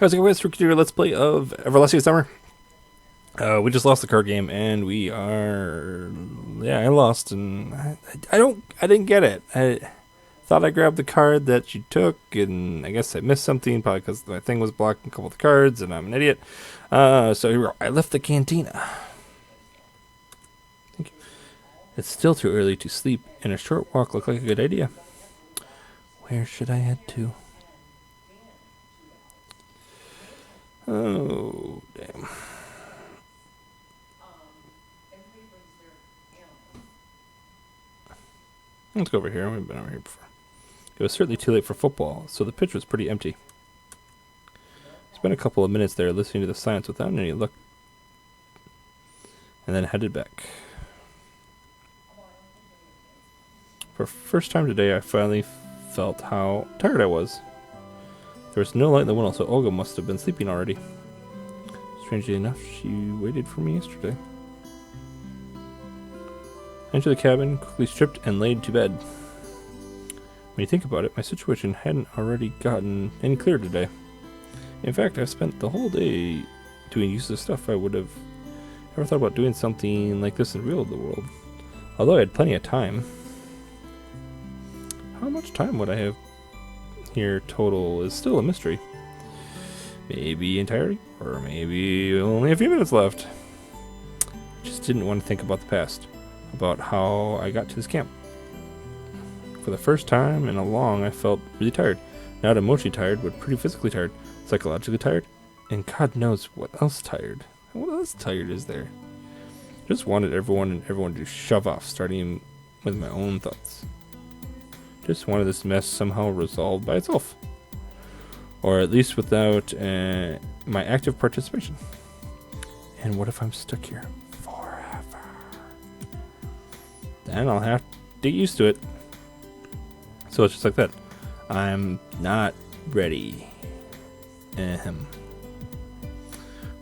How's it going, guys? For continuing Let's Play of Everlasting Summer. We just lost the card game, and we are... Yeah, I lost, and I didn't get it. I thought I grabbed the card that you took, and I guess I missed something, probably because my thing was blocking a couple of the cards, and I'm an idiot. So I left the cantina. Thank you. It's still too early to sleep, and a short walk looked like a good idea. Where should I head to? Oh, damn. Let's go over here. We've been over here before. It was certainly too late for football, so the pitch was pretty empty. Spent a couple of minutes there listening to the silence without any luck, and then headed back. For the first time today, I finally felt how tired I was. There was no light in the window, so Olga must have been sleeping already. Strangely enough, she waited for me yesterday. I entered the cabin, quickly stripped, and laid to bed. When you think about it, my situation hadn't already gotten any clearer today. In fact, I've spent the whole day doing useless stuff. I would have never thought about doing something like this in the real world. Although I had plenty of time. How much time would I have here total is still a mystery. Maybe entirely, or maybe only a few minutes left. I just didn't want to think about the past, about how I got to this camp. For the first time in a long, I felt really tired. Not emotionally tired, but pretty physically tired. Psychologically tired, and God knows what else tired. What else tired is there? Just wanted everyone to shove off, starting with my own thoughts. Just wanted this mess somehow resolved by itself. Or at least without my active participation. And what if I'm stuck here forever? Then I'll have to get used to it. So it's just like that. I'm not ready.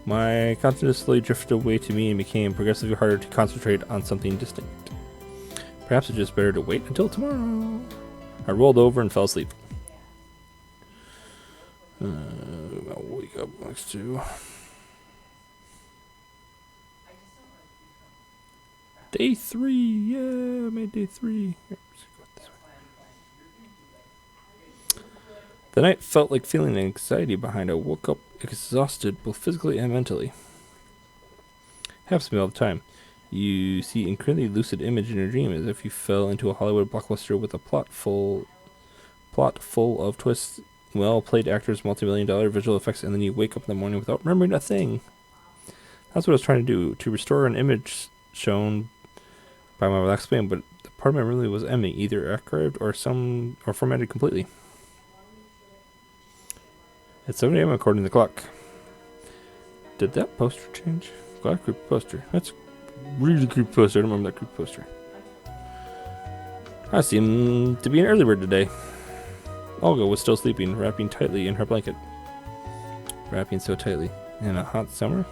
My consciousness slowly drifted away to me and became progressively harder to concentrate on something distinct. Perhaps it's just better to wait until tomorrow. I rolled over and fell asleep. I'll wake up next to day 3. Yeah, I made day 3. Here, the night felt like feeling anxiety behind. I woke up exhausted, both physically and mentally. Happens to me all the time. You see incredibly lucid image in your dream, as if you fell into a Hollywood blockbuster with a plot full of twists, well-played actors, multi-million-dollar visual effects, and then you wake up in the morning without remembering a thing. That's what I was trying to do, to restore an image shown by my relaxed brain, but the part of my memory was empty, either archived or formatted completely. It's 7 a.m. according to the clock. Did that poster change? Got a creepy poster. That's really creepy poster. I don't remember that creepy poster. I seem to be an early bird today. Olga was still sleeping, wrapping tightly in her blanket. Wrapping so tightly. In a hot summer?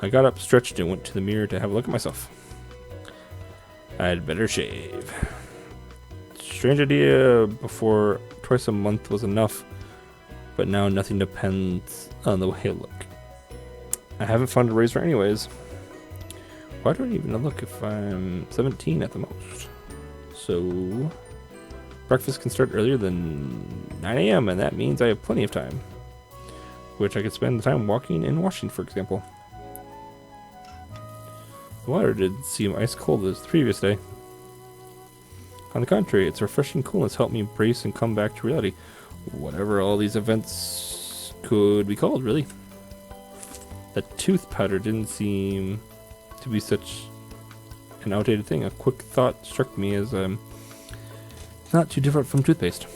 I got up, stretched, and went to the mirror to have a look at myself. I'd better shave. Strange idea before twice a month was enough, but now nothing depends on the way I look. I haven't found a razor anyways. Why do I even look if I'm 17 at the most? So, breakfast can start earlier than 9 a.m. and that means I have plenty of time, which I could spend the time walking and washing, for example. The water did seem ice cold as the previous day. On the contrary, its refreshing coolness helped me brace and come back to reality. Whatever all these events could be called, really. That tooth powder didn't seem to be such an outdated thing. A quick thought struck me as not too different from toothpaste.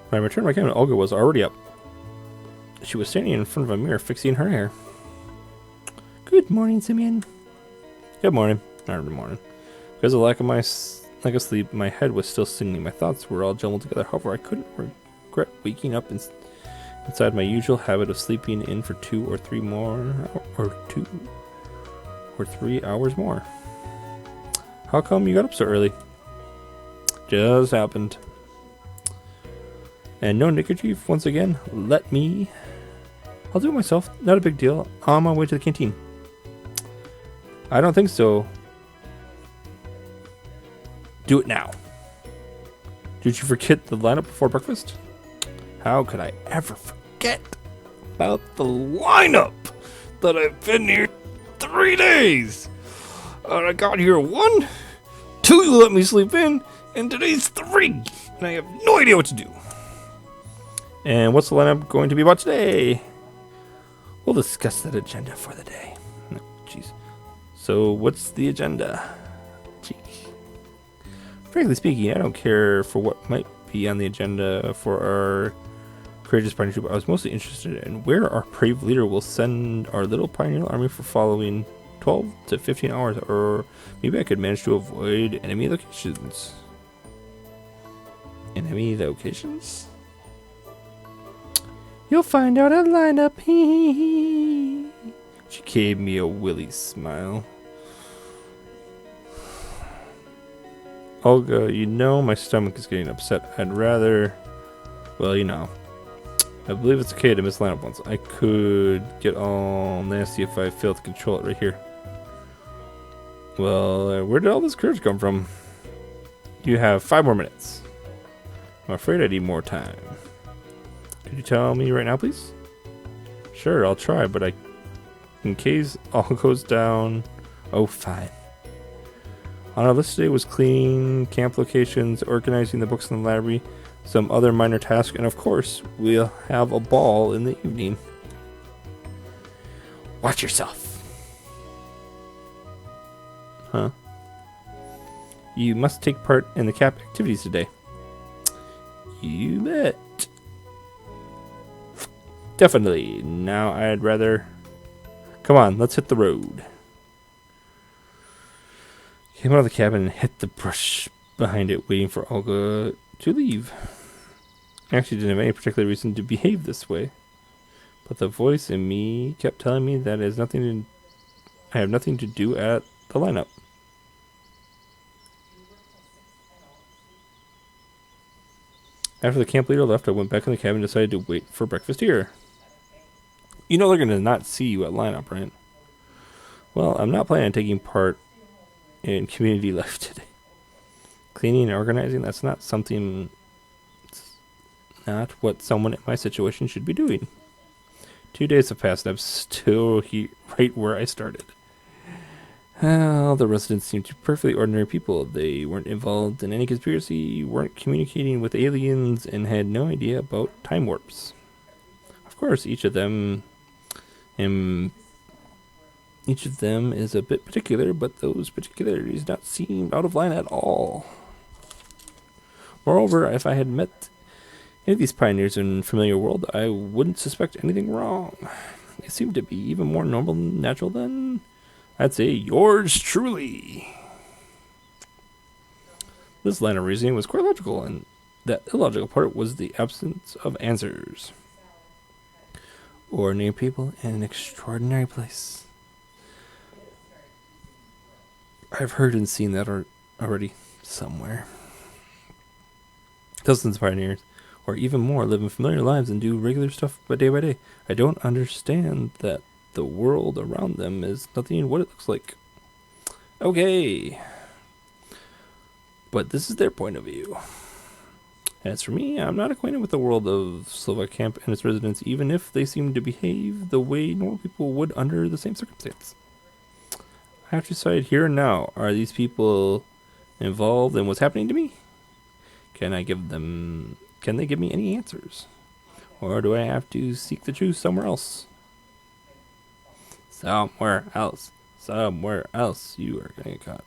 When I returned to my cabin, Olga was already up. She was standing in front of a mirror fixing her hair. Good morning, Simeon. Good morning. Good morning. Because of lack of sleep, my head was still singing. My thoughts were all jumbled together. However, I couldn't regret waking up inside my usual habit of sleeping in for 2 or 3 hours more. How come you got up so early? Just happened. And no neckerchief once again. I'll do it myself. Not a big deal. On my way to the canteen. I don't think so. Do it now. Did you forget the lineup before breakfast? How could I ever forget about the lineup that I've been here 3 days? I got here 1, 2 you let me sleep in, and today's 3, and I have no idea what to do. And what's the lineup going to be about today? We'll discuss that agenda for the day. No, jeez. So what's the agenda? Jeez. Frankly speaking, I don't care for what might be on the agenda for our courageous pioneer troop. I was mostly interested in where our brave leader will send our little pioneer army for following 12 to 15 hours, or maybe I could manage to avoid enemy locations. Enemy locations? You'll find out a lineup. She gave me a willy smile. Olga, you know my stomach is getting upset. I'd rather... Well, you know. I believe it's okay to miss lineup once. I could get all nasty if I fail to control it right here. Well, where did all this courage come from? You have 5 more minutes. I'm afraid I need more time. Could you tell me right now, please? Sure, I'll try, but in case all goes down... Oh, fine. On our list today was cleaning camp locations, organizing the books in the library, some other minor tasks, and of course, we'll have a ball in the evening. Watch yourself. Huh? You must take part in the camp activities today. You bet. Definitely. Now I'd rather... Come on, let's hit the road. Came out of the cabin and hit the brush behind it, waiting for Olga to leave. I actually didn't have any particular reason to behave this way, but the voice in me kept telling me that I have nothing to do at the lineup. After the camp leader left, I went back in the cabin and decided to wait for breakfast here. You know they're going to not see you at lineup, right? Well, I'm not planning on taking part in community life today. Cleaning and organizing, that's not what someone in my situation should be doing. 2 days have passed and I'm still right where I started. Well, the residents seemed to be perfectly ordinary people. They weren't involved in any conspiracy, weren't communicating with aliens, and had no idea about time warps. Of course, each of them is a bit particular, but those particularities don't seem out of line at all. Moreover, if I had met any of these pioneers in familiar world, I wouldn't suspect anything wrong. They seemed to be even more normal and natural than, I'd say, yours truly. This line of reasoning was quite logical, and that illogical part was the absence of answers. Ordinary people in an extraordinary place. I've heard and seen that already somewhere. Dozens of pioneers, or even more, live in familiar lives and do regular stuff day by day. I don't understand that the world around them is nothing what it looks like. Okay. But this is their point of view. As for me, I'm not acquainted with the world of Slovak Camp and its residents, even if they seem to behave the way normal people would under the same circumstance. I have to decide here and now, are these people involved in what's happening to me? Can they give me any answers? Or do I have to seek the truth somewhere else? Somewhere else. Somewhere else you are going to get caught.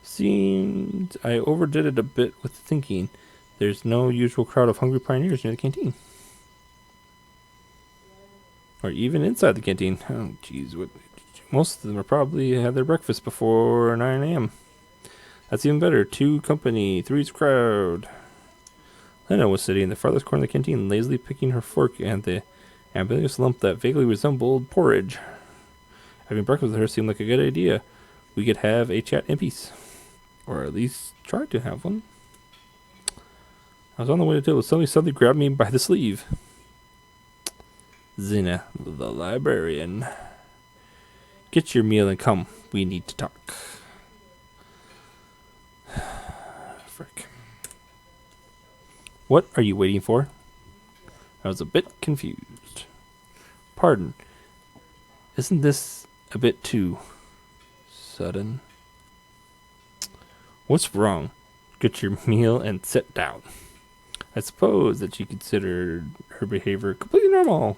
Seemed I overdid it a bit with thinking. There's no usual crowd of hungry pioneers near the canteen. Or even inside the canteen. Oh, jeez. Most of them are probably had their breakfast before 9 a.m. That's even better. 2 company, 3's crowd. Lena was sitting in the farthest corner of the canteen, lazily picking her fork and the ambiguous lump that vaguely resembled porridge. Having breakfast with her seemed like a good idea. We could have a chat in peace. Or at least tried to have one. I was on the way to the table. Somebody grabbed me by the sleeve. Xena, the librarian. Get your meal and come. We need to talk. Frick. What are you waiting for? I was a bit confused. Pardon. Isn't this a bit too sudden? What's wrong? Get your meal and sit down. I suppose that she considered her behavior completely normal.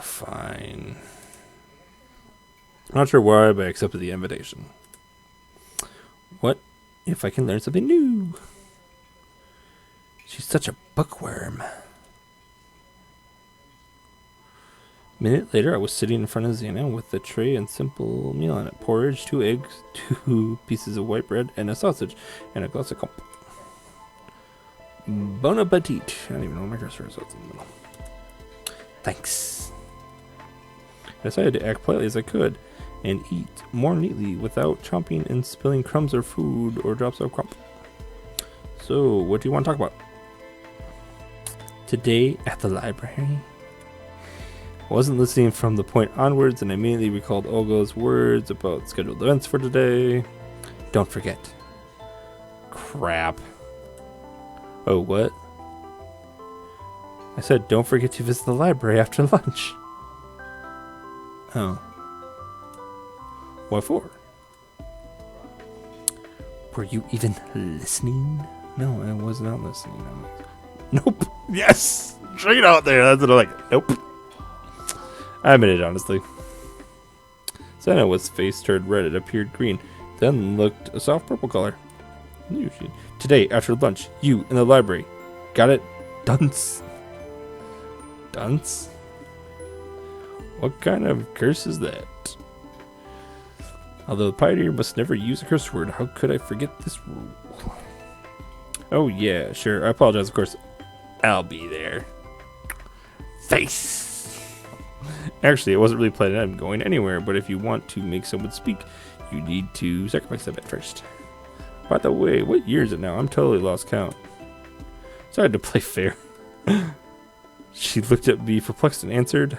Fine. I'm not sure why, but I accepted the invitation. What if I can learn something new? She's such a bookworm. A minute later, I was sitting in front of Xena with a tray and simple meal on it. Porridge, 2 eggs, 2 pieces of white bread, and a sausage, and a glass of comp. Bon appetit. I don't even know what my cursor is, so it's in the middle. Thanks. I decided to act politely as I could, and eat more neatly without chomping and spilling crumbs of food or drops of crump. So, what do you want to talk about? Today at the library? I wasn't listening from the point onwards, and I immediately recalled Olga's words about scheduled events for today. Don't forget. Crap. Oh, what? I said don't forget to visit the library after lunch. Oh. What for? Were you even listening? No, I was not listening. Nope. Yes! Straight out there. That's what I like. Nope. I admit it, honestly. Xena's face turned red. It appeared green, then looked a soft purple color. Today, after lunch, you in the library. Got it? Dunce. Dunce? What kind of curse is that? Although the pioneer must never use a curse word, how could I forget this rule? Oh yeah, sure. I apologize, of course. I'll be there. Face! Actually, I wasn't really planning on going anywhere, but if you want to make someone speak, you need to sacrifice a bit first. By the way, what year is it now? I'm totally lost count. Sorry to play fair. She looked at me perplexed and answered,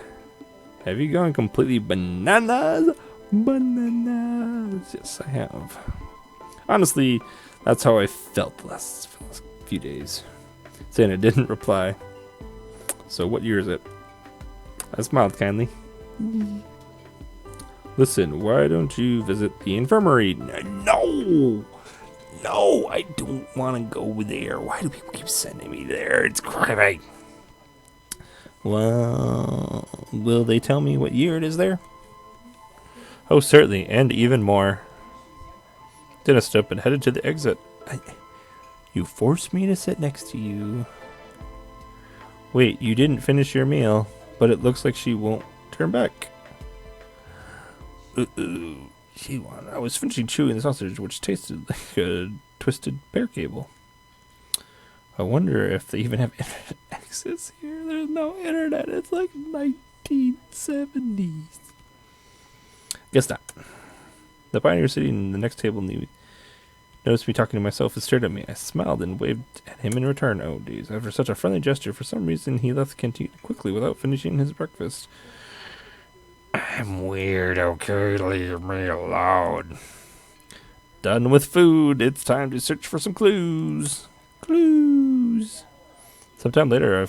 have you gone completely bananas? Bananas. Yes, I have. Honestly, that's how I felt the last few days. Xena didn't reply. So what year is it? I smiled kindly. Listen, why don't you visit the infirmary? No! No, I don't want to go there. Why do people keep sending me there? It's creepy. Well, will they tell me what year it is there? Oh, certainly, and even more. Then I stood up and headed to the exit. You forced me to sit next to you. Wait, you didn't finish your meal, but it looks like she won't turn back. She won. I was finishing chewing the sausage, which tasted like a twisted pear cable. I wonder if they even have internet access here. There's no internet. It's like 1970s. Guess not. The pioneer sitting in the next table noticed me talking to myself and stared at me. I smiled and waved at him in return. Oh, geez. After such a friendly gesture, for some reason, he left the canteen quickly without finishing his breakfast. I'm weird, okay? Leave me alone. Done with food. It's time to search for some clues. Clues. Sometime later, I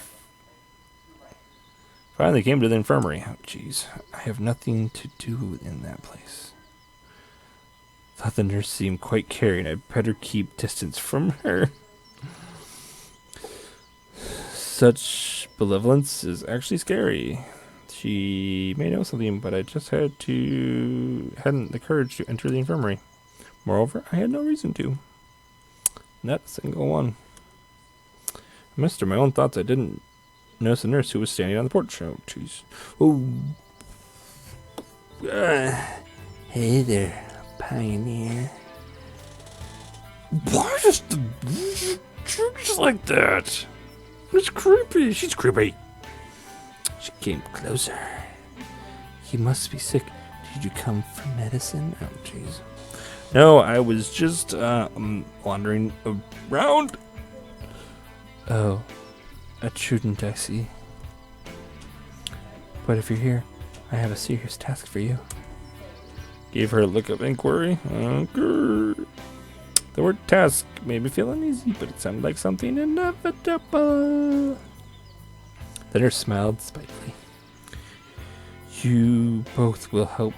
finally came to the infirmary. Oh, jeez. I have nothing to do in that place. Thought the nurse seemed quite caring. I'd better keep distance from her. Such benevolence is actually scary. She may know something, but I just hadn't the courage to enter the infirmary. Moreover, I had no reason to. Not a single one. Amidst my own thoughts, I didn't notice a nurse who was standing on the porch. Oh, jeez. Oh. Hey there, pioneer. Why just like that? It's creepy. She's creepy. She came closer. He must be sick. Did you come for medicine? Oh, jeez. No, I was just wandering around. Oh, a student, I see. But if you're here, I have a serious task for you. Gave her a look of inquiry. The word task made me feel uneasy, but it sounded like something inevitable. The nurse smiled spitefully. You both will help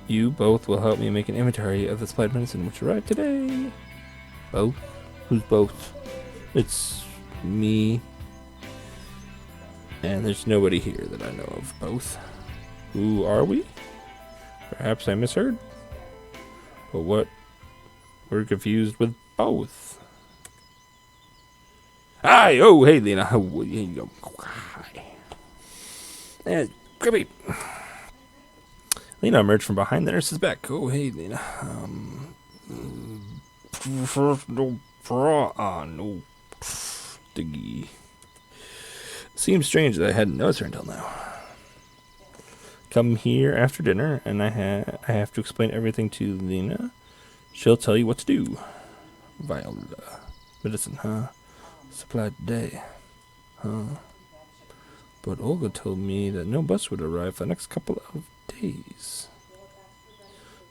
me make an inventory of the supplied medicine which arrived today. Both? Who's both? It's me. And there's nobody here that I know of. Both. Who are we? Perhaps I misheard. But what? We're confused with both. Hi! Oh, hey, Lena. Here you go. Hi. Creepy. Lena emerged from behind the nurse's back. Oh, hey, Lena. No bra. No diggy. Seems strange that I hadn't noticed her until now. Come here after dinner, and I have to explain everything to Lena. She'll tell you what to do. Viola. Medicine, huh? Supply today. Huh? But Olga told me that no bus would arrive for the next couple of days.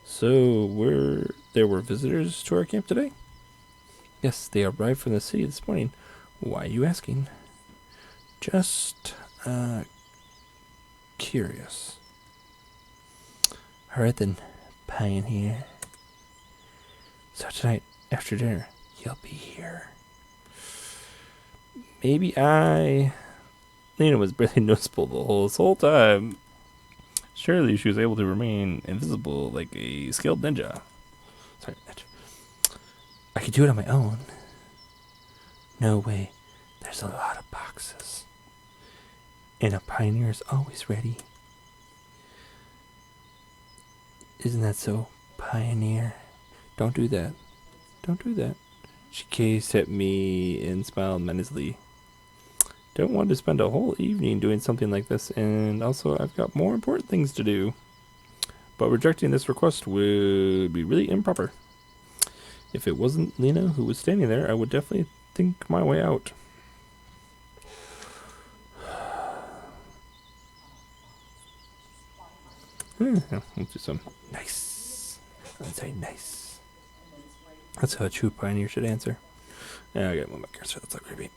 So, there were visitors to our camp today? Yes, they arrived from the city this morning. Why are you asking? Just, curious. Alright then, Pioneer. So tonight, after dinner, you'll be here. Lena was barely noticeable this whole time. Surely she was able to remain invisible like a skilled ninja. Sorry, I could do it on my own. No way. There's a lot of boxes. And a pioneer is always ready. Isn't that so, Pioneer? Don't do that. Don't do that. She gazed at me and smiled menacingly. Don't want to spend a whole evening doing something like this, and also I've got more important things to do. But rejecting this request would be really improper. If it wasn't Lena who was standing there, I would definitely think my way out. Let's do some nice. Let's say nice. That's how a true pioneer should answer. Yeah, I got my cursor. That's so creepy.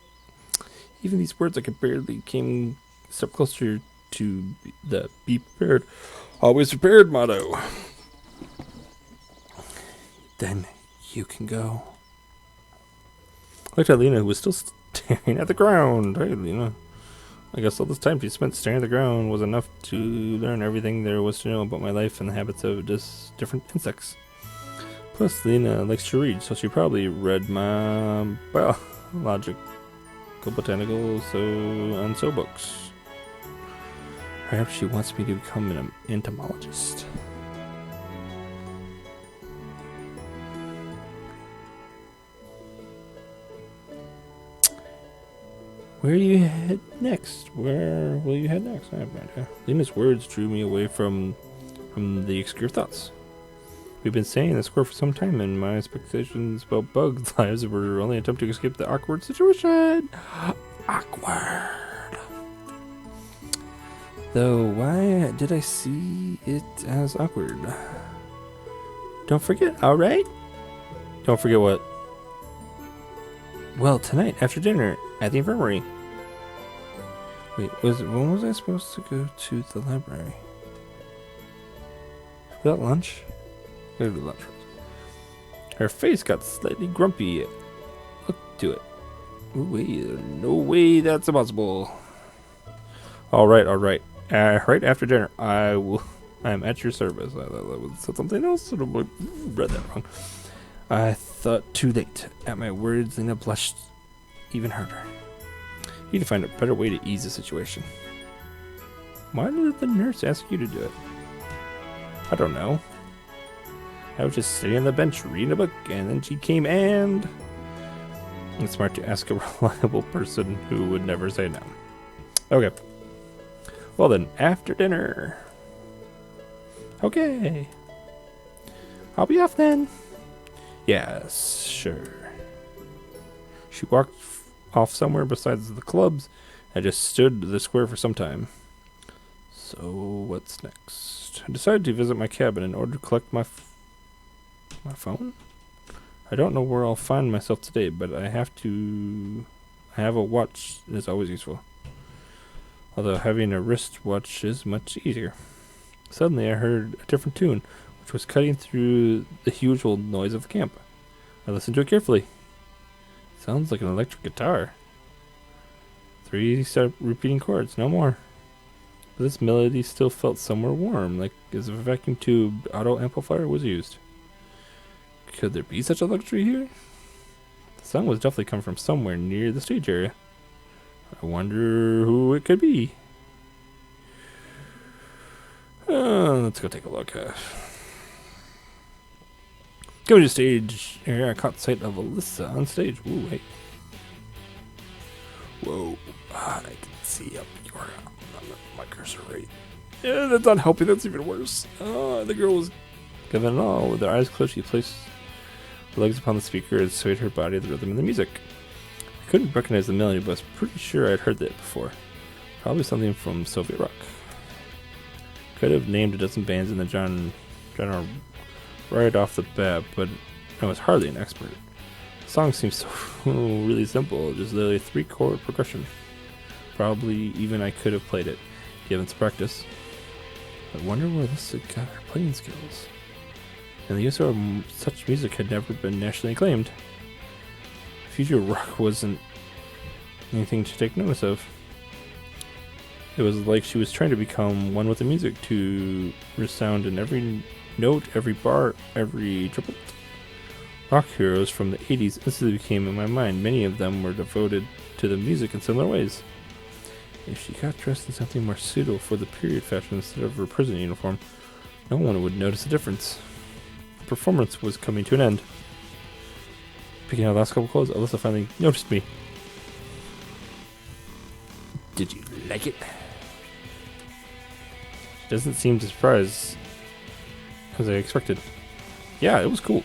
Even these words I could barely came a step closer to the be prepared, always prepared motto. Then you can go. I looked at Lena, who was still staring at the ground. Hey, Lena. I guess all this time she spent staring at the ground was enough to learn everything there was to know about my life and the habits of just different insects. Plus, Lena likes to read, so she probably read my biological, botanical, and so books. Perhaps she wants me to become an entomologist. Where do you head next? Where will you head next? I have no idea. Lena's words drew me away from the obscure thoughts. We've been saying this for some time, and my expectations about bugs' lives were only an attempt to escape the awkward situation. Awkward. Though, why did I see it as awkward? Don't forget, alright? Don't forget what? Well, tonight, after dinner, at the infirmary. Wait, when was I supposed to go to the library? Without lunch? Go to lunch. Her face got slightly grumpy. Look to it. Ooh, wait, no way that's impossible. Alright. Right after dinner, I am at your service. I said something else, and I read that wrong. I thought too late. At my words, Lena blushed even harder. You need to find a better way to ease the situation. Why did the nurse ask you to do it? I don't know. I was just sitting on the bench reading a book, and then she came and... It's smart to ask a reliable person who would never say no. Okay. Well then, after dinner... Okay. I'll be off then. Yes, sure. She walked off somewhere besides the clubs and just stood in the square for some time. So, what's next? I decided to visit my cabin in order to collect my phone? I don't know where I'll find myself today, but I have a watch is always useful. Although having a wristwatch is much easier. Suddenly I heard a different tune, which was cutting through the usual noise of the camp. I listened to it carefully. Sounds like an electric guitar. 3 repeating chords, no more. But this melody still felt somewhere warm, like as if a vacuum tube auto amplifier was used. Could there be such a luxury here? The song was definitely coming from somewhere near the stage area. I wonder who it could be. Let's go take a look. Going to the stage area, I caught sight of Alyssa on stage. Ooh, wait. Whoa. I can see up your my cursor right. Yeah, that's not helping. That's even worse. The girl was giving it all. With her eyes closed, she placed her legs upon the speaker and swayed her body to the rhythm of the music. I couldn't recognize the melody, but I was pretty sure I'd heard that before. Probably something from Soviet rock. Could have named a dozen bands in the genre right off the bat, but I was hardly an expert. The song seems so really simple, just literally a 3-chord progression. Probably even I could have played it, given some practice. I wonder where this got her playing skills. And the use of such music had never been nationally acclaimed. Future rock wasn't anything to take notice of. It was like she was trying to become one with the music, to resound in every note, every bar, every triplet. Rock heroes from the 80s instantly became in my mind. Many of them were devoted to the music in similar ways. If she got dressed in something more suitable for the period fashion instead of her prison uniform, no one would notice the difference. The performance was coming to an end. Picking out the last couple clothes, Alyssa finally noticed me. Did you like it? She doesn't seem surprised as I expected. Yeah, it was cool.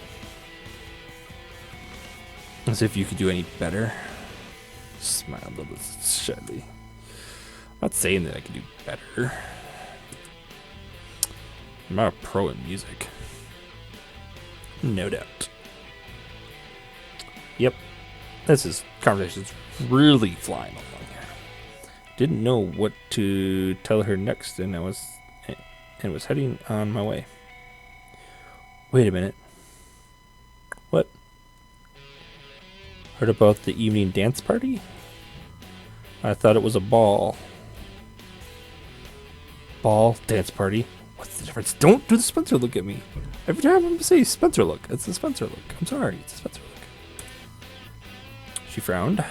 As if you could do any better. Smiled a little shyly. I'm not saying that I could do better. I'm not a pro in music. No doubt. Yep. Conversation's really flying along here. Didn't know what to tell her next, and was heading on my way. Wait a minute. What? Heard about the evening dance party? I thought it was a ball. Ball, dance party. What's the difference? Don't do the Spencer look at me. Every time I'm say Spencer look, it's the Spencer look. I'm sorry, it's the Spencer look. She frowned.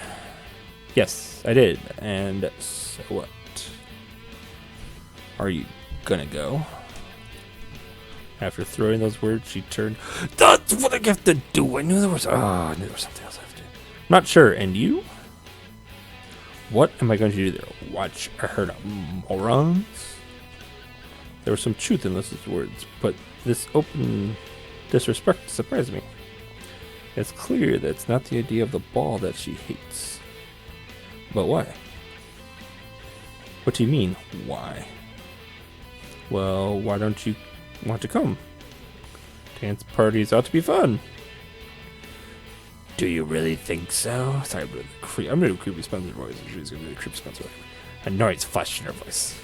Yes, I did. And so what? Are you gonna go? After throwing those words, she turned. That's what I have to do. I knew there was something else I have to do. I'm not sure. And you? What am I going to do there? Watch a herd of morons? There was some truth in Alyssa's words, but this open disrespect surprised me. It's clear that it's not the idea of the ball that she hates. But why? What do you mean, why? Well, why don't you want to come? Dance parties ought to be fun. Do you really think so? Sorry, but I'm going to do creepy Spencer voice. She's going to do a creepy Spencer voice. I know it's flesh in her voice.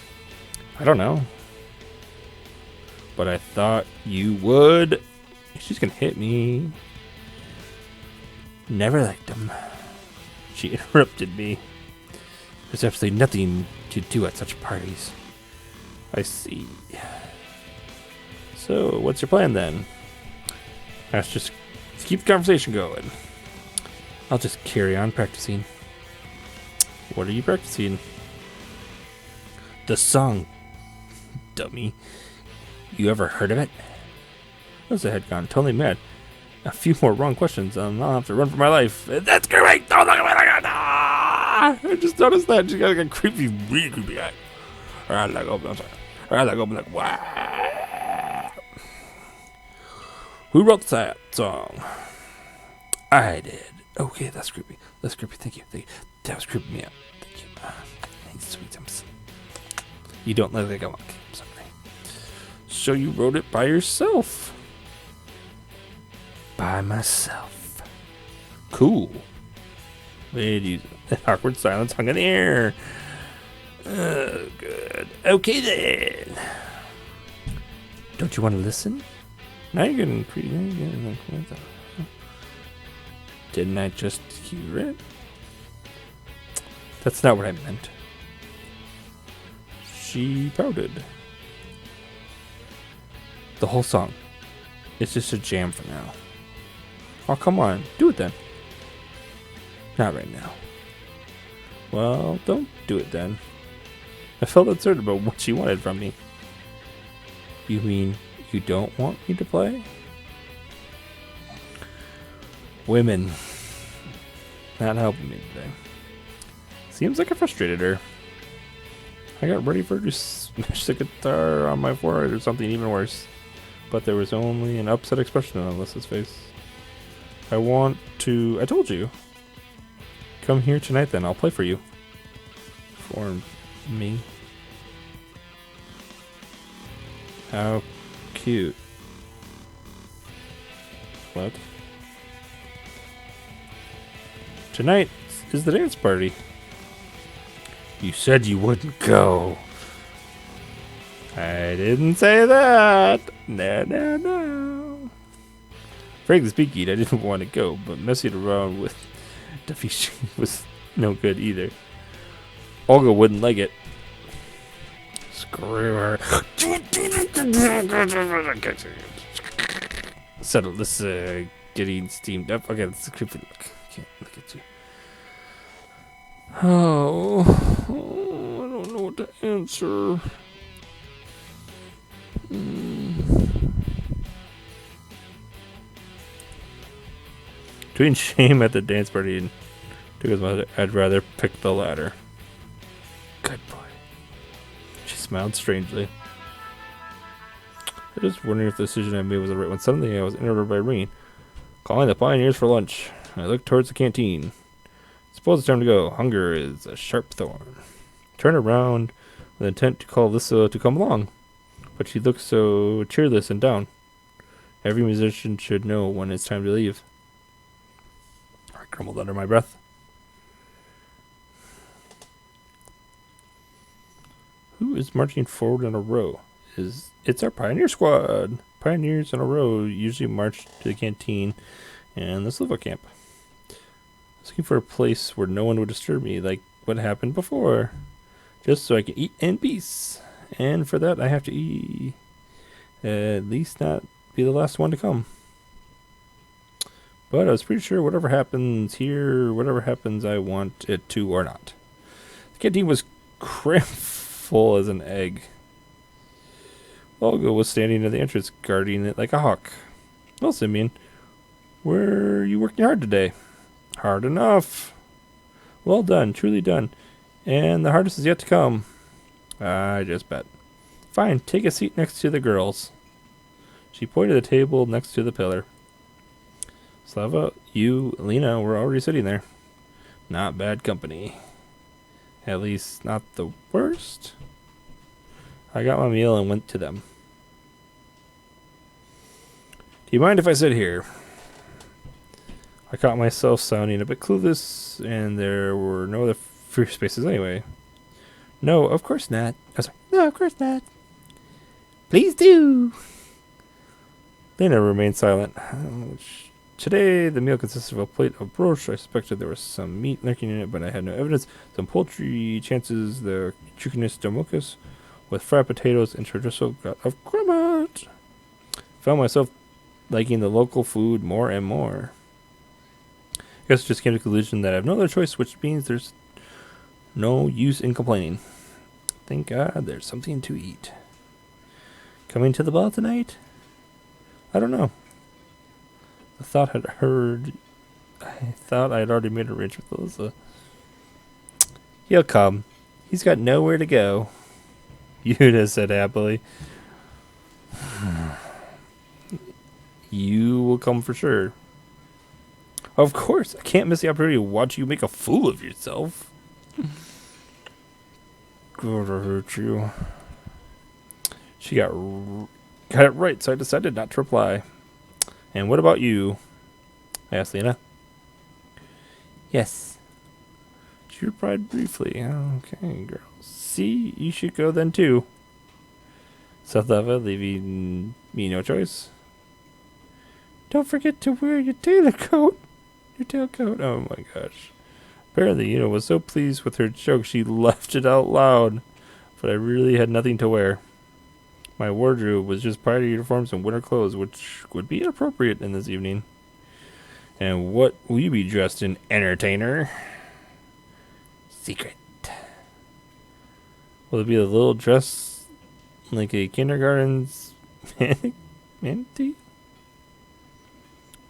I don't know. But I thought you would. She's going to hit me. Never liked him. She interrupted me. There's absolutely nothing to do at such parties. I see. So, what's your plan then? Let's just keep the conversation going. I'll just carry on practicing. What are you practicing? The song, dummy. You ever heard of it? Alyssa had gone totally mad. A few more wrong questions, and I'll have to run for my life. That's great! Don't look at me! I just noticed that. She got like a creepy, really creepy guy. I'm sorry. I'm like, what? Who wrote that song? I did. Okay, that's creepy. That's creepy. Thank you. That was creeping me out. Thank you. Thanks, sweet Sims. You don't look like a monk. I'm sorry. So you wrote it by yourself? By myself. Cool. Wait, you awkward silence hung in the air. Oh, good. Okay then. Don't you want to listen? Now you're getting creepy. Didn't I just hear it? That's not what I meant. She pouted. The whole song. It's just a jam for now. Oh, come on. Do it then. Not right now. Well, don't do it then. I felt uncertain about what she wanted from me. You mean you don't want me to play? Women. Not helping me today. Seems like I frustrated her. I got ready for her to smash the guitar on my forehead or something even worse. But there was only an upset expression on Alyssa's face. I told you. Come here tonight then, I'll play for you. For me. How cute. What? Tonight is the dance party. You said you wouldn't go. I didn't say that. No. Frankly speaking, I didn't want to go, but messing around with Duffy was no good either. Olga wouldn't like it. Screw her. Said Alyssa, getting steamed up. Okay, that's a creepy look. Can't look at you. Oh, I don't know what to answer. Between shame at the dance party and to his mother, I'd rather pick the latter. Good boy. She smiled strangely. I was wondering if the decision I made was the right one. Suddenly I was interrupted by ringing. Calling the pioneers for lunch. I looked towards the canteen. Suppose it's time to go. Hunger is a sharp thorn. Turned around with intent to call Alyssa to come along, but she looked so cheerless and down. Every musician should know when it's time to leave. I grumbled under my breath. Who is marching forward in a row? It's our pioneer squad. Pioneers in a row usually march to the canteen and the Silva camp. I was looking for a place where no one would disturb me, like what happened before, just so I can eat in peace. And for that, I have to eat, at least not be the last one to come. But I was pretty sure whatever happens here, whatever happens, I want it to or not. The canteen was crammed full as an egg. Olga was standing at the entrance, guarding it like a hawk. Well, Simeon, were you working hard today? Hard enough. Well done, truly done. And the hardest is yet to come. I just bet. Fine, take a seat next to the girls. She pointed to the table next to the pillar. Slava, you, Lena were already sitting there. Not bad company. At least not the worst. I got my meal and went to them. Do you mind if I sit here? I caught myself sounding a bit clueless, and there were no other free spaces anyway. No, of course not. Oh, sorry. No, of course not. Please do. Lena remained silent. Today, the meal consisted of a plate of broche. I suspected there was some meat lurking in it, but I had no evidence. Some poultry, chances the chukinus domocus, with fried potatoes and traditional gut of grammot. Found myself liking the local food more and more. I guess I just came to the conclusion that I have no other choice, which means there's no use in complaining. Thank God there's something to eat. Coming to the ball tonight? I don't know. I thought I'd already made arrangements with Alyssa. He'll come. He's got nowhere to go. Yuda said happily. You will come for sure. Of course, I can't miss the opportunity to watch you make a fool of yourself. Gonna hurt you. She got it right, so I decided not to reply. And what about you? I asked Lena. Yes. She replied briefly. Okay, girl. See, you should go then too. Self-lava, leaving me no choice. Don't forget to wear your tailcoat. Your tailcoat. Oh my gosh. Apparently, Una was so pleased with her joke she left it out loud. But I really had nothing to wear. My wardrobe was just party uniforms and winter clothes, which would be inappropriate in this evening. And what will you be dressed in, entertainer? Secret. Will it be a little dress like a kindergarten's manatee?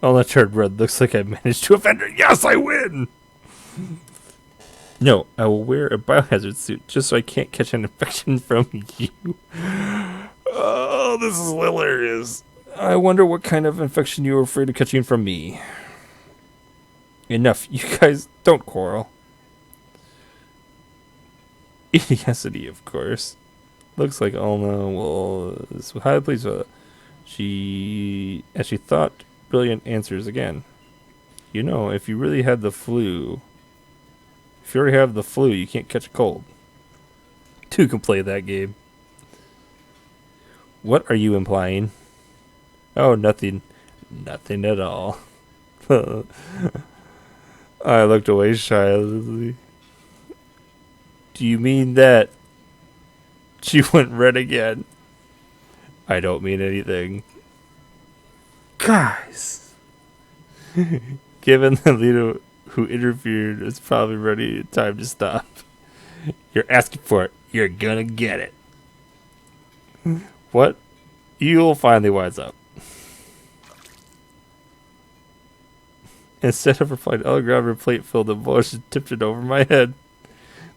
Oh, that turned red. Looks like I managed to offend her. Yes, I win! No, I will wear a biohazard suit just so I can't catch an infection from you. Oh, this is hilarious. I wonder what kind of infection you were afraid of catching from me. Enough. You guys don't quarrel. Idiocy, of course. Looks like Alma was highly pleased with it. She thought brilliant answers again. You know, if you really had the flu, if you already have the flu, you can't catch a cold. Two can play that game. What are you implying? Oh, nothing. Nothing at all. I looked away shyly. Do you mean that? She went red again. I don't mean anything. Guys. Given the leader who interfered is probably ready, time to stop. You're asking for it. You're gonna get it. What? You'll finally wise up. Instead of replying, I'll grab her plate filled with bush and tipped it over my head.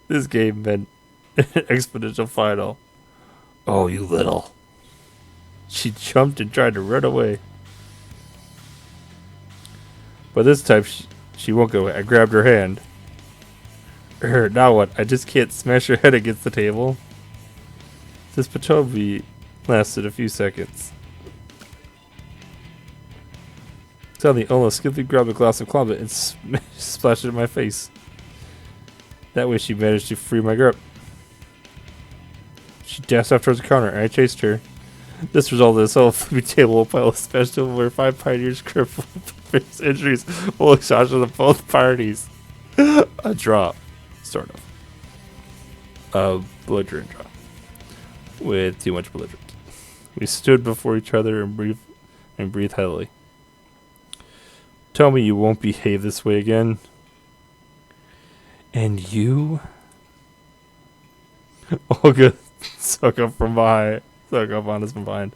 This game meant an exponential final. Oh, you little. She jumped and tried to run away. But this time, she won't go away. I grabbed her hand. Now what? I just can't smash her head against the table. This Patobi lasted a few seconds. Suddenly, Ola skillfully grabbed a glass of Klomba and splashed it in my face. That way she managed to free my grip. She dashed off towards the counter, and I chased her. This resulted in a whole flippy table pile of special where 5 pioneers crippled with various injuries, full exhaustion of both parties. A draw. Sort of. A belligerent draw. With too much belligerent. We stood before each other and breathed heavily. Tell me you won't behave this way again. And you? Olga suck up from behind. Suck up on us from behind.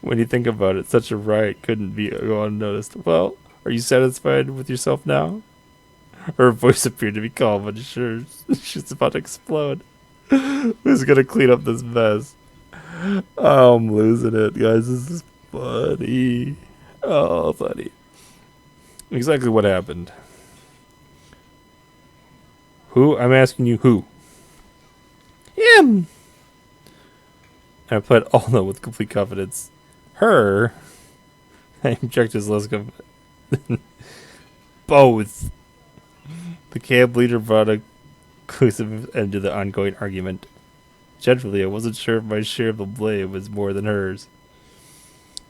When you think about it, such a riot couldn't go unnoticed. Well, are you satisfied with yourself now? Her voice appeared to be calm, but sure, she's about to explode. Who's gonna clean up this mess? Oh, I'm losing it, guys. This is funny. Oh, funny. Exactly what happened. Who? I'm asking you who? Him! I replied Alna with complete confidence. Her? I injected his less both. The camp leader brought a conclusive end to the ongoing argument. Generally, I wasn't sure if my share of the blame was more than hers.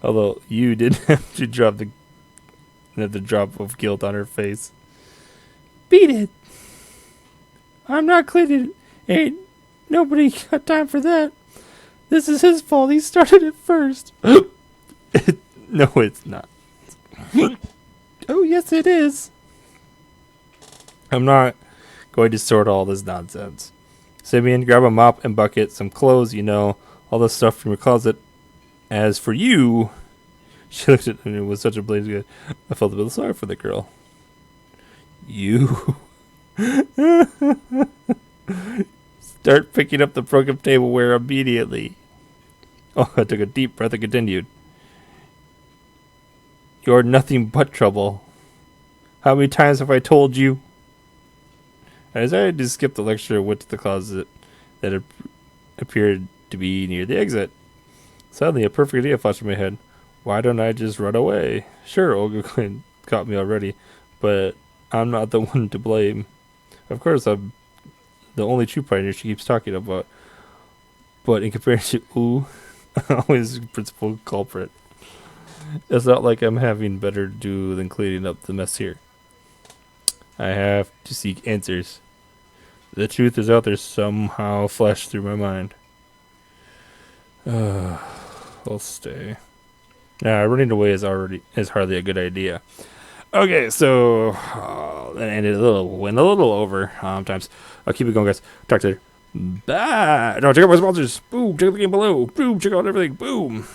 Although you didn't have to drop the drop of guilt on her face. Beat it! I'm not cleaning it. Ain't nobody got time for that. This is his fault. He started it first. No, it's not. Oh, yes, it is. I'm not going to sort all this nonsense. Simeon, grab a mop and bucket, some clothes, all the stuff from your closet. As for you, she looked at me with such a blaze. I felt a bit sorry for the girl. You. Start picking up the broken tableware immediately. Oh, I took a deep breath and continued. You're nothing but trouble. How many times have I told you? I decided to skip the lecture and went to the closet that appeared to be near the exit. Suddenly, a perfect idea flashed in my head. Why don't I just run away? Sure, Olga caught me already, but I'm not the one to blame. Of course, I'm the only true pioneer she keeps talking about. But in comparison to Ooh, I'm always the principal culprit. It's not like I'm having better to do than cleaning up the mess here. I have to seek answers. The truth is out there somehow flashed through my mind. I'll stay. Running away is hardly a good idea. Okay, so that ended went a little over times. I'll keep it going, guys. Talk to you later. Bye. No, check out my sponsors. Boom. Check out the game below. Boom. Check out everything. Boom.